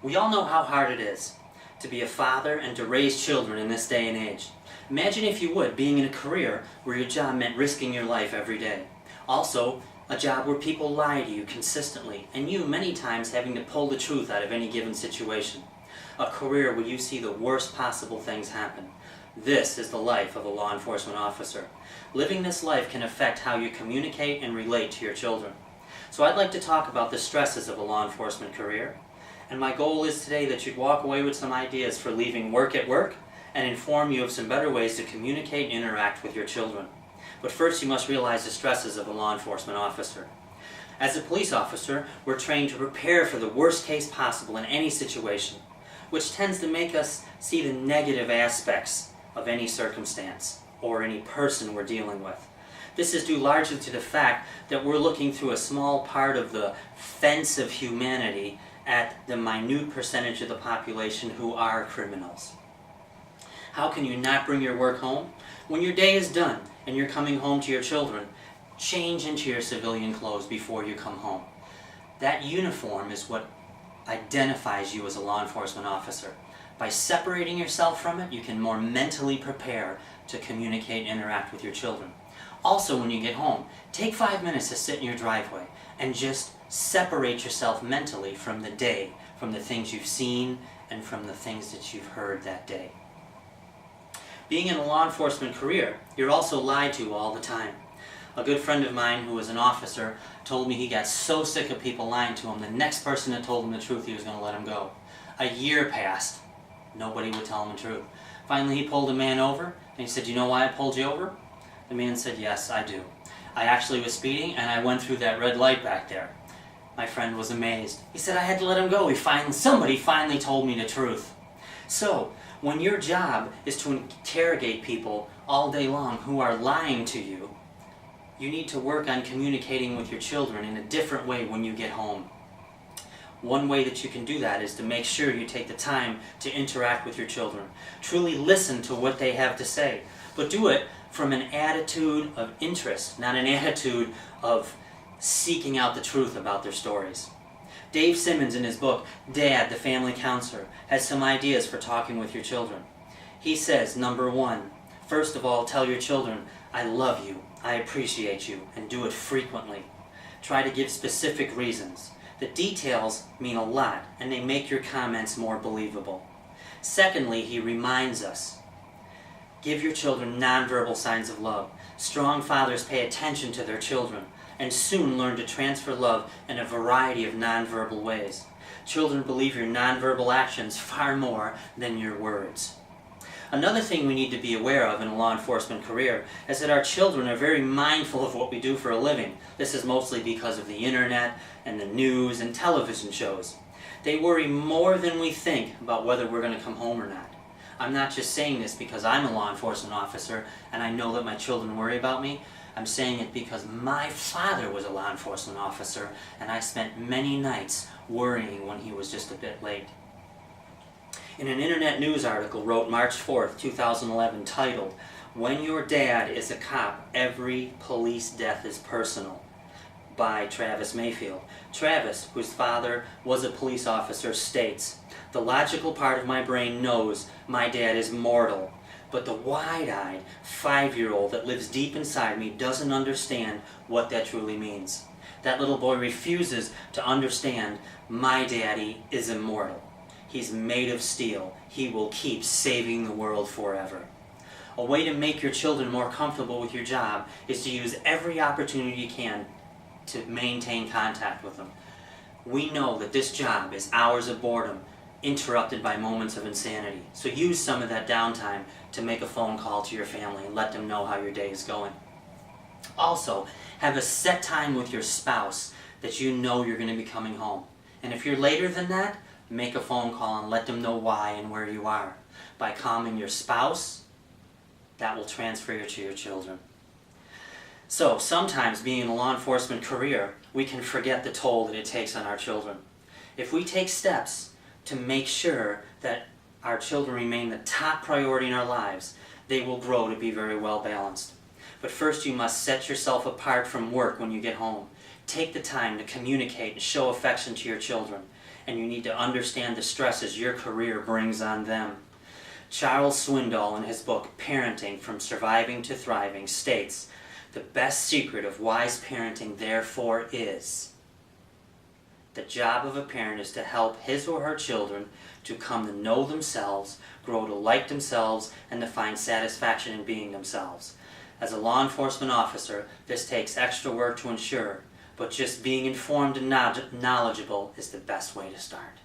We all know how hard it is to be a father and to raise children in this day and age. Imagine, if you would, being in a career where your job meant risking your life every day. Also, a job where people lie to you consistently, and you, many times, having to pull the truth out of any given situation. A career where you see the worst possible things happen. This is the life of a law enforcement officer. Living this life can affect how you communicate and relate to your children. So I'd like to talk about the stresses of a law enforcement career. And my goal is today that you'd walk away with some ideas for leaving work at work and inform you of some better ways to communicate and interact with your children. But first, you must realize the stresses of a law enforcement officer. As a police officer, we're trained to prepare for the worst case possible in any situation, which tends to make us see the negative aspects of any circumstance or any person we're dealing with. This is due largely to the fact that we're looking through a small part of the fence of humanity at the minute percentage of the population who are criminals. How can you not bring your work home? When your day is done and you're coming home to your children, change into your civilian clothes before you come home. That uniform is what identifies you as a law enforcement officer. By separating yourself from it, you can more mentally prepare to communicate and interact with your children. Also, when you get home, take 5 minutes to sit in your driveway and just separate yourself mentally from the day, from the things you've seen and from the things that you've heard that day. Being in a law enforcement career, you're also lied to all the time. A good friend of mine who was an officer told me he got so sick of people lying to him, the next person that told him the truth, he was going to let him go. A year passed. Nobody would tell him the truth. Finally, he pulled a man over, and he said, "You know why I pulled you over?" The man said, "Yes, I do. I actually was speeding, and I went through that red light back there." My friend was amazed. He said, "I had to let him go. Somebody finally told me the truth." So, when your job is to interrogate people all day long who are lying to you, you need to work on communicating with your children in a different way when you get home. One way that you can do that is to make sure you take the time to interact with your children. Truly listen to what they have to say, but do it from an attitude of interest, not an attitude of seeking out the truth about their stories. Dave Simmons, in his book, Dad, the Family Counselor, has some ideas for talking with your children. He says, number 1, first of all, tell your children, "I love you, I appreciate you," and do it frequently. Try to give specific reasons. The details mean a lot, and they make your comments more believable. Secondly, he reminds us, give your children nonverbal signs of love. Strong fathers pay attention to their children and soon learn to transfer love in a variety of nonverbal ways. Children believe your nonverbal actions far more than your words. Another thing we need to be aware of in a law enforcement career is that our children are very mindful of what we do for a living. This is mostly because of the internet and the news and television shows. They worry more than we think about whether we're going to come home or not. I'm not just saying this because I'm a law enforcement officer and I know that my children worry about me. I'm saying it because my father was a law enforcement officer and I spent many nights worrying when he was just a bit late. In an internet news article wrote March 4th, 2011, titled, "When Your Dad is a Cop, Every Police Death is Personal," by Travis Mayfield. Travis, whose father was a police officer, states, "The logical part of my brain knows my dad is mortal, but the wide-eyed 5-year-old that lives deep inside me doesn't understand what that truly means. That little boy refuses to understand my daddy is immortal. He's made of steel. He will keep saving the world forever." A way to make your children more comfortable with your job is to use every opportunity you can to maintain contact with them. We know that this job is hours of boredom, interrupted by moments of insanity. So use some of that downtime to make a phone call to your family and let them know how your day is going. Also, have a set time with your spouse that you know you're going to be coming home. And if you're later than that, make a phone call and let them know why and where you are. By calming your spouse, that will transfer to your children. So, sometimes being in a law enforcement career, we can forget the toll that it takes on our children. If we take steps to make sure that our children remain the top priority in our lives, they will grow to be very well balanced. But first you must set yourself apart from work when you get home. Take the time to communicate and show affection to your children. and you need to understand the stresses your career brings on them. Charles Swindoll, in his book Parenting from Surviving to Thriving, states, "The best secret of wise parenting, therefore, is the job of a parent is to help his or her children to come to know themselves, grow to like themselves, and to find satisfaction in being themselves. As a law enforcement officer, this takes extra work to ensure, but just being informed and knowledgeable is the best way to start."